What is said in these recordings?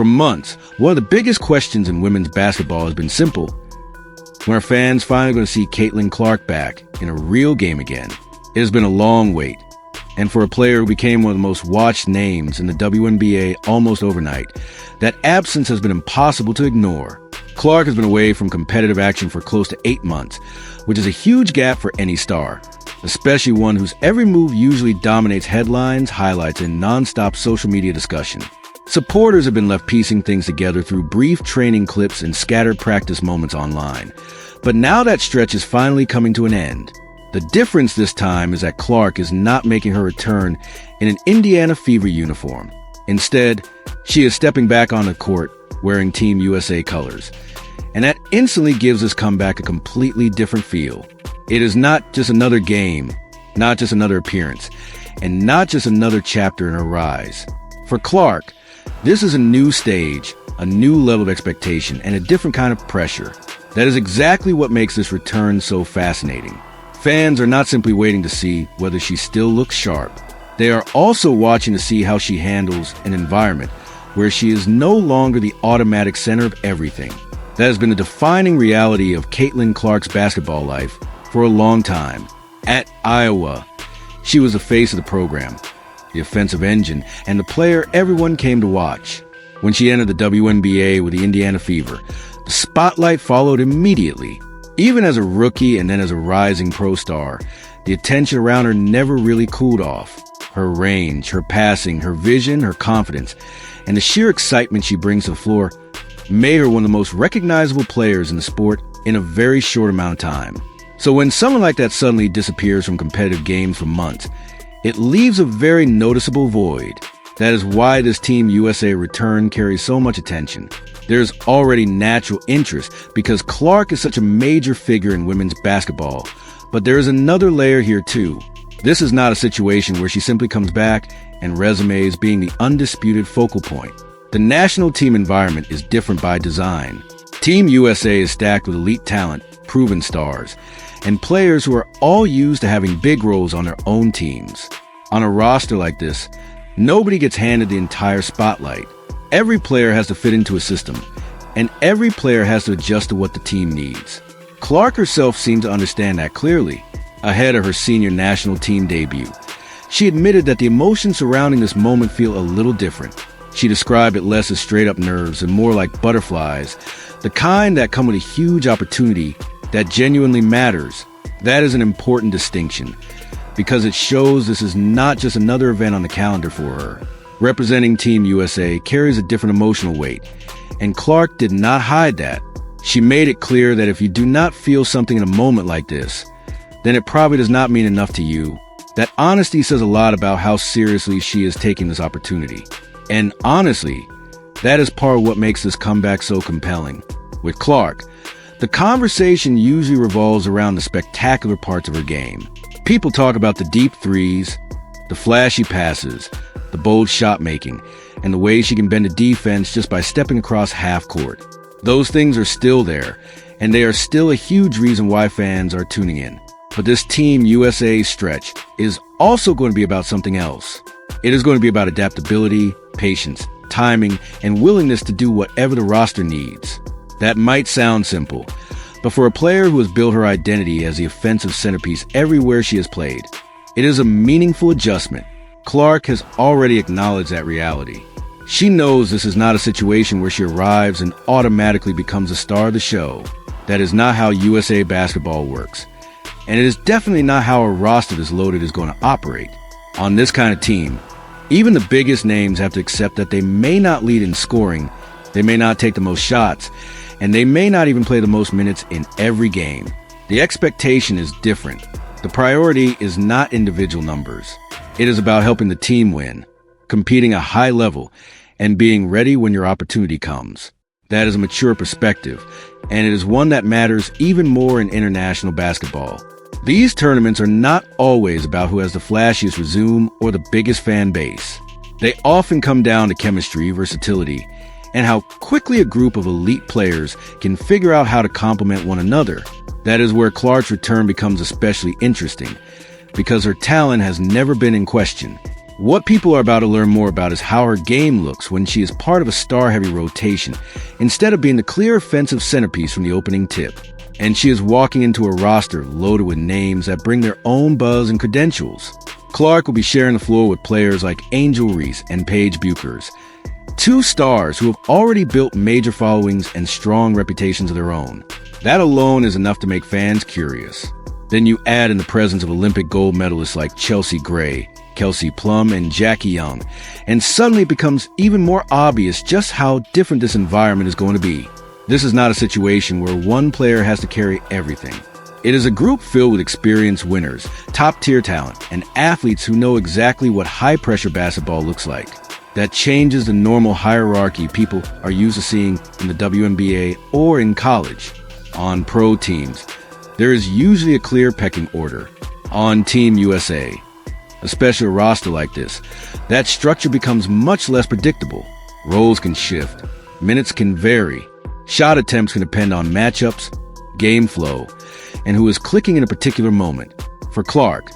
For months, one of the biggest questions in women's basketball has been simple. When are fans finally going to see Caitlin Clark back in a real game again? It has been a long wait. And for a player who became one of the most watched names in the WNBA almost overnight, that absence has been impossible to ignore. Clark has been away from competitive action for close to 8 months, which is a huge gap for any star, especially one whose every move usually dominates headlines, highlights, and non-stop social media discussion. Supporters have been left piecing things together through brief training clips and scattered practice moments online. But now that stretch is finally coming to an end. The difference this time is that Clark is not making her return in an Indiana Fever uniform. Instead, she is stepping back on the court wearing Team USA colors. And that instantly gives this comeback a completely different feel. It is not just another game, not just another appearance, and not just another chapter in her rise. For Clark, this is a new stage, a new level of expectation, and a different kind of pressure. That is exactly what makes this return so fascinating. Fans are not simply waiting to see whether she still looks sharp. They are also watching to see how she handles an environment where she is no longer the automatic center of everything. That has been the defining reality of Caitlin Clark's basketball life for a long time. At Iowa, she was the face of the program, the offensive engine, and the player everyone came to watch. When she entered the WNBA with the Indiana Fever, the spotlight followed immediately. Even as a rookie and then as a rising pro star, the attention around her never really cooled off. Her range, her passing, her vision, her confidence, and the sheer excitement she brings to the floor made her one of the most recognizable players in the sport in a very short amount of time. So when someone like that suddenly disappears from competitive games for months, it leaves a very noticeable void. That is why this Team USA return carries so much attention. There's already natural interest because Clark is such a major figure in women's basketball. But there is another layer here too. This is not a situation where she simply comes back and resumes being the undisputed focal point. The national team environment is different by design. Team USA is stacked with elite talent, proven stars, and players who are all used to having big roles on their own teams. On a roster like this, nobody gets handed the entire spotlight. Every player has to fit into a system, and every player has to adjust to what the team needs. Clark herself seemed to understand that clearly. Ahead of her senior national team debut, she admitted that the emotions surrounding this moment feel a little different. She described it less as straight-up nerves and more like butterflies, the kind that come with a huge opportunity that genuinely matters. That is an important distinction, because it shows this is not just another event on the calendar for her. Representing Team USA carries a different emotional weight, and Clark did not hide that. She made it clear that if you do not feel something in a moment like this, then it probably does not mean enough to you. That honesty says a lot about how seriously she is taking this opportunity. And honestly, that is part of what makes this comeback so compelling. With Clark, the conversation usually revolves around the spectacular parts of her game. People talk about the deep threes, the flashy passes, the bold shot making, and the way she can bend a defense just by stepping across half court. Those things are still there, and they are still a huge reason why fans are tuning in. But this Team USA stretch is also going to be about something else. It is going to be about adaptability, patience, timing, and willingness to do whatever the roster needs. That might sound simple, but for a player who has built her identity as the offensive centerpiece everywhere she has played, it is a meaningful adjustment. Clark has already acknowledged that reality. She knows this is not a situation where she arrives and automatically becomes a star of the show. That is not how USA basketball works. And it is definitely not how a roster this loaded is going to operate. On this kind of team, even the biggest names have to accept that they may not lead in scoring, they may not take the most shots, and they may not even play the most minutes in every game. The expectation is different. The priority is not individual numbers. It is about helping the team win, competing at a high level, and being ready when your opportunity comes. That is a mature perspective, and it is one that matters even more in international basketball. These tournaments are not always about who has the flashiest resume or the biggest fan base. They often come down to chemistry, versatility, and how quickly a group of elite players can figure out how to complement one another. That is where Clark's return becomes especially interesting, because her talent has never been in question. What people are about to learn more about is how her game looks when she is part of a star-heavy rotation, instead of being the clear offensive centerpiece from the opening tip. And she is walking into a roster loaded with names that bring their own buzz and credentials. Clark will be sharing the floor with players like Angel Reese and Paige Buchers, two stars who have already built major followings and strong reputations of their own. That alone is enough to make fans curious. Then you add in the presence of Olympic gold medalists like Chelsea Gray, Kelsey Plum, and Jackie Young, and suddenly it becomes even more obvious just how different this environment is going to be. This is not a situation where one player has to carry everything. It is a group filled with experienced winners, top-tier talent, and athletes who know exactly what high-pressure basketball looks like. That changes the normal hierarchy people are used to seeing in the WNBA or in college. On pro teams, there is usually a clear pecking order. On Team USA, especially a roster like this, that structure becomes much less predictable. Roles can shift, minutes can vary, shot attempts can depend on matchups, game flow, and who is clicking in a particular moment. For Clark,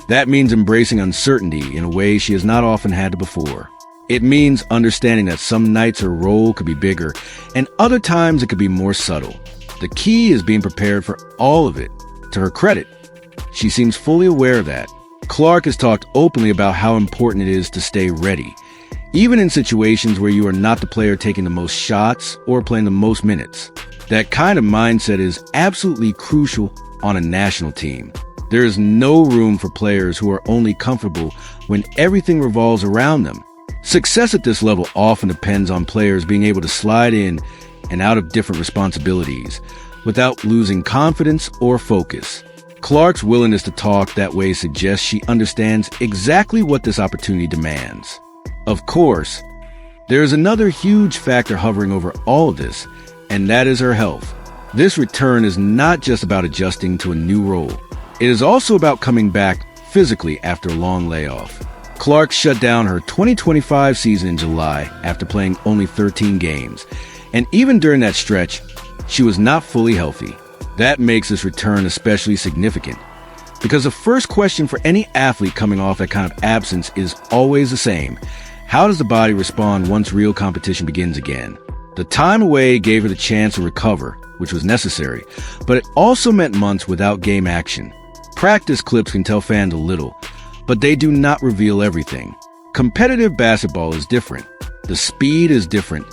that means embracing uncertainty in a way she has not often had before. It means understanding that some nights her role could be bigger, and other times it could be more subtle. The key is being prepared for all of it. To her credit, she seems fully aware of that. Clark has talked openly about how important it is to stay ready, even in situations where you are not the player taking the most shots or playing the most minutes. That kind of mindset is absolutely crucial on a national team. There is no room for players who are only comfortable when everything revolves around them. Success at this level often depends on players being able to slide in and out of different responsibilities without losing confidence or focus. Clark's willingness to talk that way suggests she understands exactly what this opportunity demands. Of course, there is another huge factor hovering over all of this, and that is her health. This return is not just about adjusting to a new role. It is also about coming back physically after a long layoff. Clark shut down her 2025 season in July after playing only 13 games, and even during that stretch, she was not fully healthy. That makes this return especially significant, because the first question for any athlete coming off that kind of absence is always the same. How does the body respond once real competition begins again? The time away gave her the chance to recover, which was necessary, but it also meant months without game action. Practice clips can tell fans a little, but they do not reveal everything. Competitive basketball is different. The speed is different,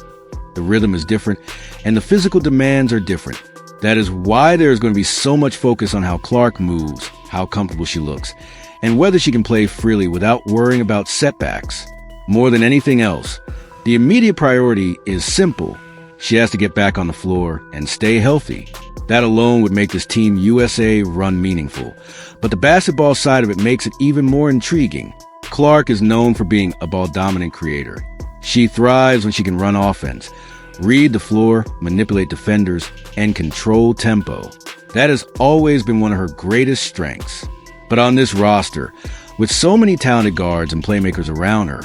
the rhythm is different, and the physical demands are different. That is why there is going to be so much focus on how Clark moves, how comfortable she looks, and whether she can play freely without worrying about setbacks. More than anything else, the immediate priority is simple. She has to get back on the floor and stay healthy. That alone would make this Team USA run meaningful. But the basketball side of it makes it even more intriguing. Clark is known for being a ball-dominant creator. She thrives when she can run offense, read the floor, manipulate defenders, and control tempo. That has always been one of her greatest strengths. But on this roster, with so many talented guards and playmakers around her,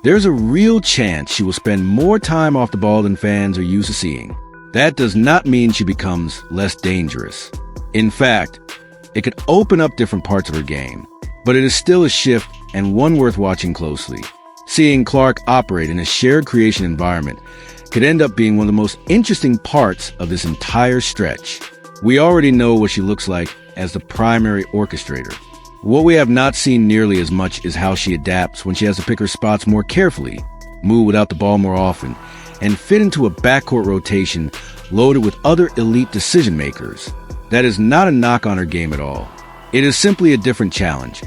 there's a real chance she will spend more time off the ball than fans are used to seeing. That does not mean she becomes less dangerous. In fact, it could open up different parts of her game, but it is still a shift and one worth watching closely. Seeing Clark operate in a shared creation environment could end up being one of the most interesting parts of this entire stretch. We already know what she looks like as the primary orchestrator. What we have not seen nearly as much is how she adapts when she has to pick her spots more carefully, move without the ball more often, and fit into a backcourt rotation loaded with other elite decision makers. That is not a knock on her game at all. It is simply a different challenge,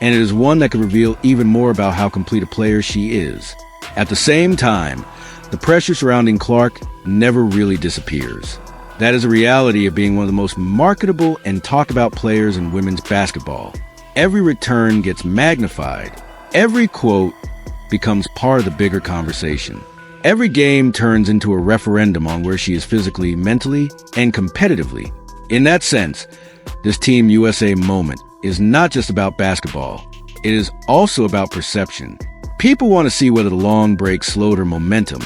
and it is one that could reveal even more about how complete a player she is. At the same time, the pressure surrounding Clark never really disappears. That is a reality of being one of the most marketable and talked about players in women's basketball. Every return gets magnified. Every quote becomes part of the bigger conversation. Every game turns into a referendum on where she is physically, mentally, and competitively. In that sense, this Team USA moment is not just about basketball. It is also about perception. People want to see whether the long break slowed her momentum,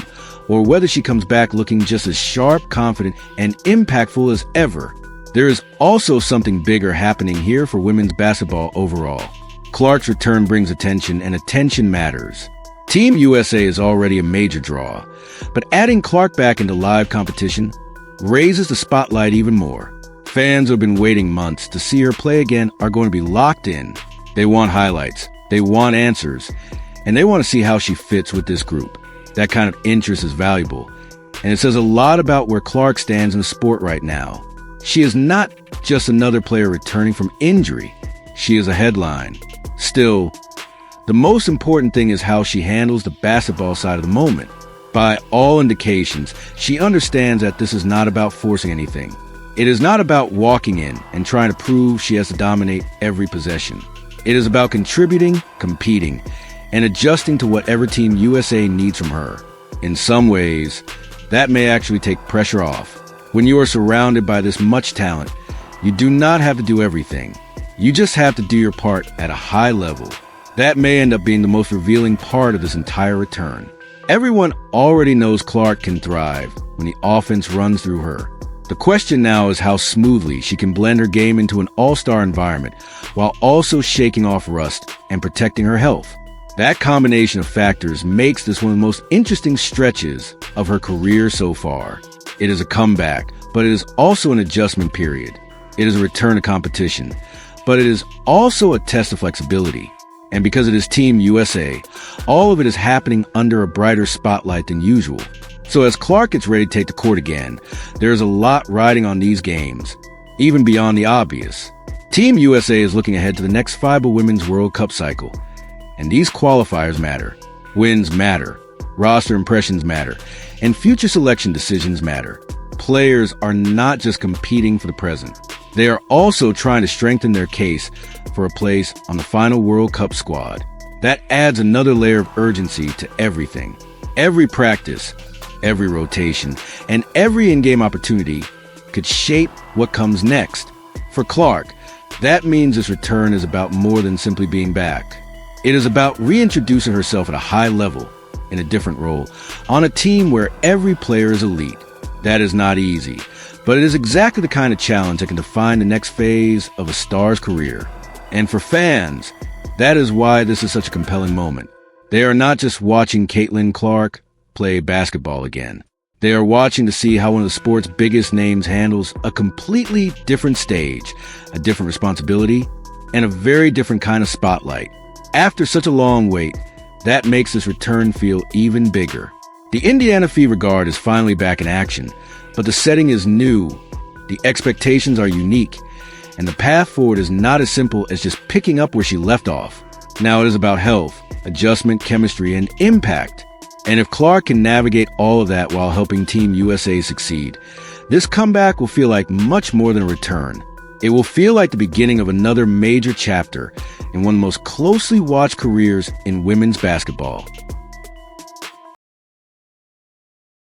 or whether she comes back looking just as sharp, confident, and impactful as ever. There is also something bigger happening here for women's basketball overall. Clark's return brings attention, and attention matters. Team USA is already a major draw, but adding Clark back into live competition raises the spotlight even more. Fans who have been waiting months to see her play again are going to be locked in. They want highlights, they want answers, and they want to see how she fits with this group. That kind of interest is valuable, and it says a lot about where Clark stands in the sport right now. She is not just another player returning from injury. She is a headline. Still, the most important thing is how she handles the basketball side of the moment. By all indications, she understands that this is not about forcing anything. It is not about walking in and trying to prove she has to dominate every possession. It is about contributing, competing, and adjusting to whatever Team USA needs from her. In some ways, that may actually take pressure off. When you are surrounded by this much talent, you do not have to do everything. You just have to do your part at a high level. That may end up being the most revealing part of this entire return. Everyone already knows Clark can thrive when the offense runs through her. The question now is how smoothly she can blend her game into an all-star environment while also shaking off rust and protecting her health. That combination of factors makes this one of the most interesting stretches of her career so far. It is a comeback, but it is also an adjustment period. It is a return to competition, but it is also a test of flexibility. And because it is Team USA, all of it is happening under a brighter spotlight than usual. So as Clark gets ready to take the court again, there is a lot riding on these games, even beyond the obvious. Team USA is looking ahead to the next FIBA Women's World Cup cycle. And these qualifiers matter. Wins matter. Roster impressions matter. And future selection decisions matter. Players are not just competing for the present. They are also trying to strengthen their case for a place on the final World Cup squad. That adds another layer of urgency to everything. Every practice, every rotation, and every in-game opportunity could shape what comes next. For Clark, that means this return is about more than simply being back. It is about reintroducing herself at a high level, in a different role, on a team where every player is elite. That is not easy, but it is exactly the kind of challenge that can define the next phase of a star's career. And for fans, that is why this is such a compelling moment. They are not just watching Caitlin Clark play basketball again. They are watching to see how one of the sport's biggest names handles a completely different stage, a different responsibility, and a very different kind of spotlight. After such a long wait, that makes this return feel even bigger. The Indiana Fever Guard is finally back in action, but the setting is new, the expectations are unique, and the path forward is not as simple as just picking up where she left off. Now it is about health, adjustment, chemistry, and impact. And if Clark can navigate all of that while helping Team USA succeed, this comeback will feel like much more than a return. It will feel like the beginning of another major chapter in one of the most closely watched careers in women's basketball.